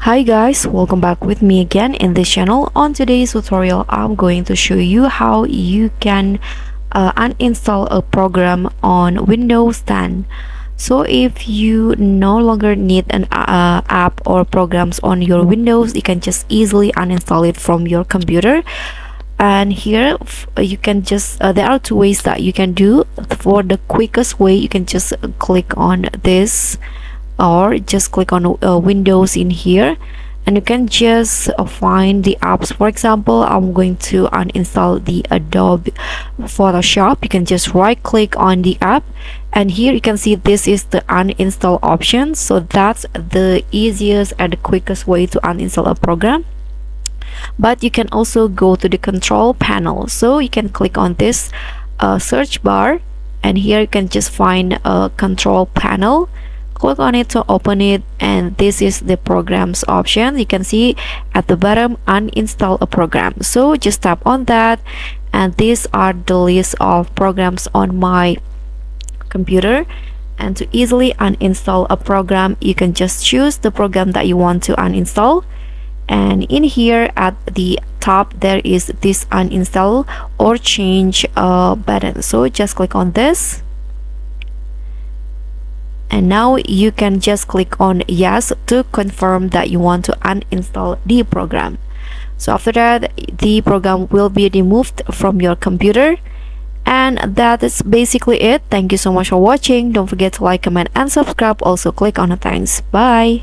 Hi guys, welcome back with me again in this channel. On today's tutorial, I'm going to show you how you can uninstall a program on Windows 10. So if you no longer need an app or programs on your Windows, you can just easily uninstall it from your computer. And here you can just there are two ways that you can do. For the quickest way, you can just click on this or just click on Windows in here, and you can just find the apps. For example, I'm going to uninstall the Adobe Photoshop. You can just right click on the app, and here you can see this is the uninstall option. So that's the easiest and the quickest way to uninstall a program. But you can also go to the control panel, so you can click on this search bar, and here you can just find a control panel. Click on it to open it, and this is the programs option. You can see at the bottom, uninstall a program. So just tap on that, and these are the list of programs on my computer. And to easily uninstall a program, you can just choose the program that you want to uninstall, and in here at the top there is this uninstall or change button. So just click on this, and now you can just click on yes to confirm that you want to uninstall the program. So after that, the program will be removed from your computer. And that is basically it. Thank you so much for watching. Don't forget to like, comment, and subscribe. Also click on the thanks. Bye.